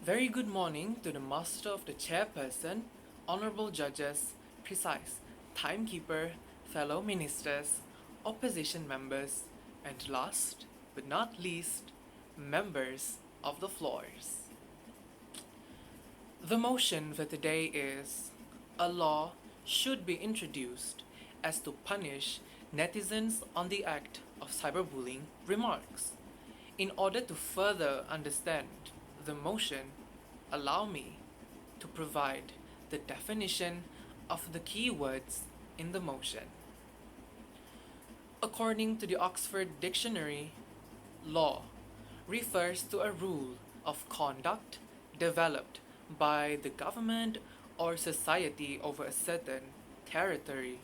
Very good morning to the master of the chairperson, honorable judges, precise timekeeper, fellow ministers, opposition members, and last but not least, members of the floors. The motion for today is a law should be introduced as to punish netizens on the act of cyberbullying remarks. In order to further understand the motion, allow me to provide the definition of the key words in the motion. According to the Oxford Dictionary, law refers to a rule of conduct developed by the government or society over a certain territory.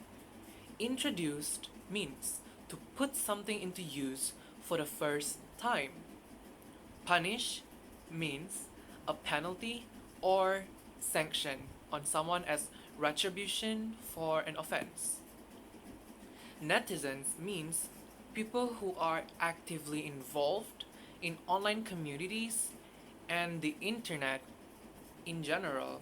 Introduced means to put something into use for the first time. Punish means a penalty or sanction on someone as retribution for an offense. Netizens means people who are actively involved in online communities and the internet in general.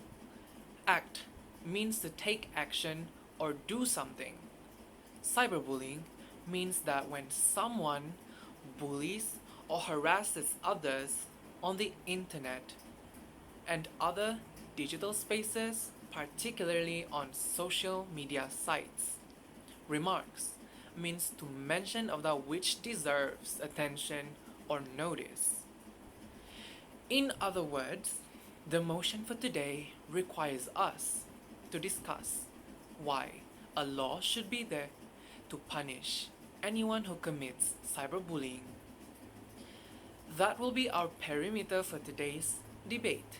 Act means to take action or do something. Cyberbullying means that when someone bullies or harasses others on the internet and other digital spaces, particularly on social media sites. Remarks means to mention of that which deserves attention or notice. In other words, the motion for today requires us to discuss why a law should be there to punish anyone who commits cyberbullying. That will be our perimeter for today's debate.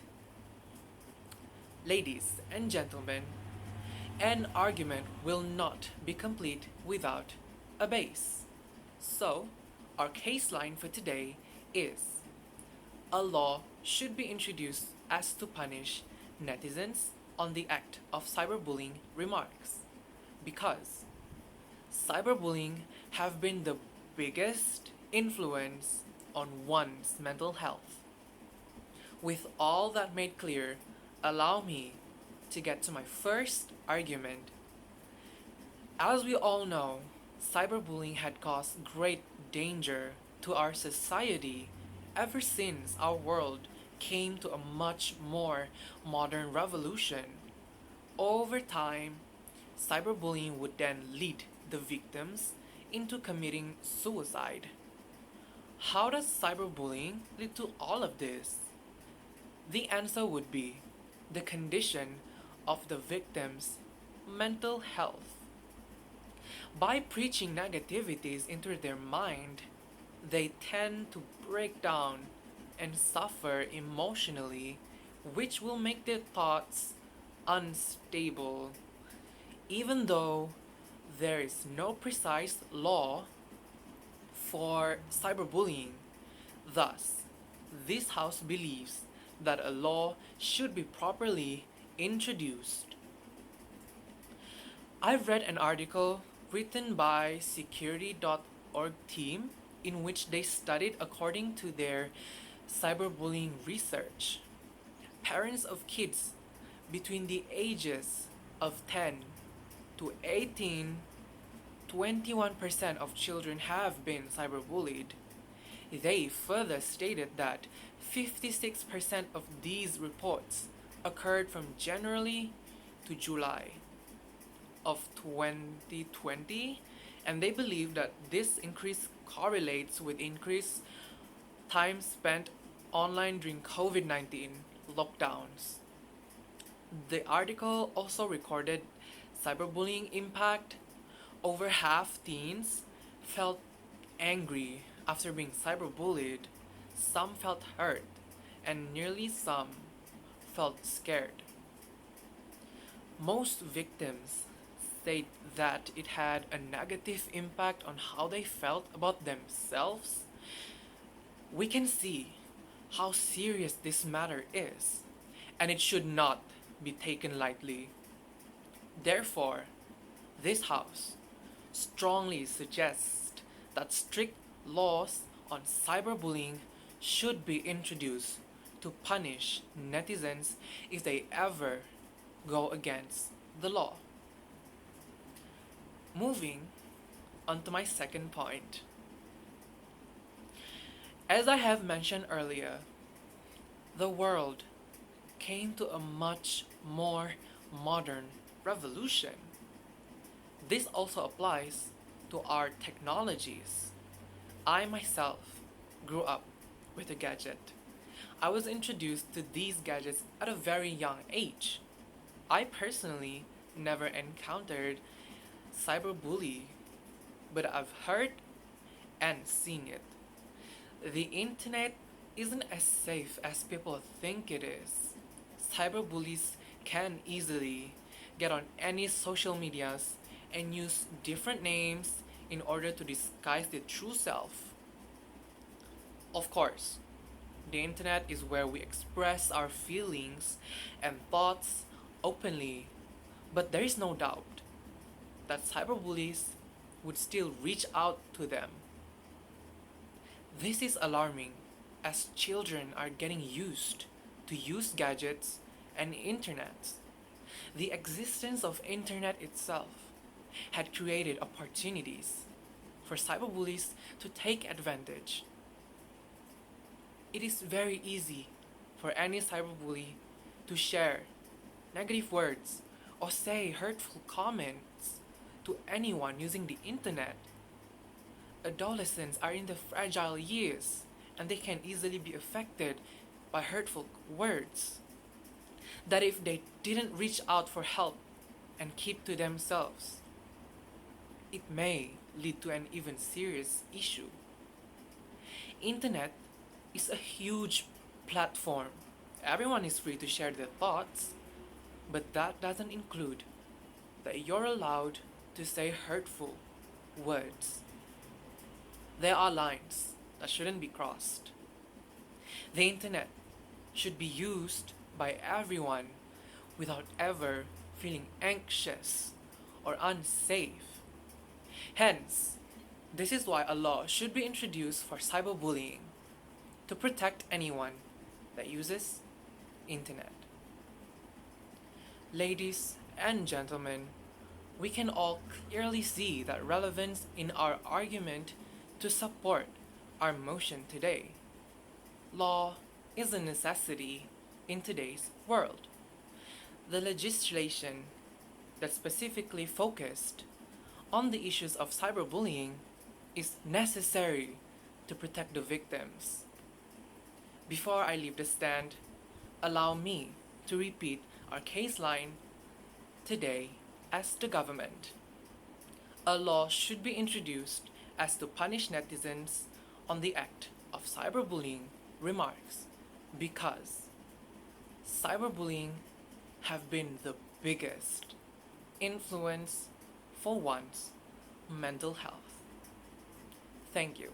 Ladies and gentlemen, an argument will not be complete without a base. So, our case line for today is a law should be introduced as to punish netizens on the act of cyberbullying remarks because cyberbullying have been the biggest influence on one's mental health. With all that made clear, allow me to get to my first argument. As we all know, cyberbullying had caused great danger to our society ever since our world came to a much more modern revolution. Over time, cyberbullying would then lead the victims into committing suicide. How does cyberbullying lead to all of this? The answer would be the condition of the victim's mental health. By preaching negativities into their mind, they tend to break down and suffer emotionally, which will make their thoughts unstable. Even though there is no precise law for cyberbullying, thus, this House believes that a law should be properly introduced. I've read an article written by security.org team in which they studied according to their cyberbullying research. Parents of kids between the ages of 10 to 18, 21% of children have been cyberbullied. They further stated that 56% of these reports occurred from January to July of 2020, and they believe that this increase correlates with increased time spent online during COVID-19 lockdowns. The article also recorded cyberbullying impact. Over half teens felt angry after being cyberbullied, some felt hurt, and nearly some felt scared. Most victims state that it had a negative impact on how they felt about themselves. We can see how serious this matter is, and it should not be taken lightly. Therefore, this House strongly suggests that strict laws on cyberbullying should be introduced to punish netizens if they ever go against the law. Moving on to my second point. As I have mentioned earlier, the world came to a much more modern revolution. This also applies to our technologies. I myself grew up with a gadget. I was introduced to these gadgets at a very young age. I personally never encountered cyberbullying, but I've heard and seen it. The internet isn't as safe as people think it is. Cyberbullies can easily get on any social medias and use different names in order to disguise their true self. Of course, the internet is where we express our feelings and thoughts openly, but there is no doubt that cyberbullies would still reach out to them. This is alarming as children are getting used to use gadgets and internet. The existence of internet itself had created opportunities for cyberbullies to take advantage. It is very easy for any cyberbully to share negative words or say hurtful comments to anyone using the internet. Adolescents are in the fragile years and they can easily be affected by hurtful words that if they didn't reach out for help and keep to themselves, it may lead to an even serious issue. Internet is a huge platform. Everyone is free to share their thoughts, but that doesn't include that you're allowed to say hurtful words. There are lines that shouldn't be crossed. The internet should be used by everyone without ever feeling anxious or unsafe. Hence, this is why a law should be introduced for cyberbullying to protect anyone that uses internet. Ladies and gentlemen, we can all clearly see that relevance in our argument to support our motion today. Law is a necessity in today's world. The legislation that specifically focused on the issues of cyberbullying is necessary to protect the victims. Before I leave the stand, allow me to repeat our case line today as the government. A law should be introduced as to punish netizens on the act of cyberbullying remarks because cyberbullying have been the biggest influence for one's mental health. Thank you.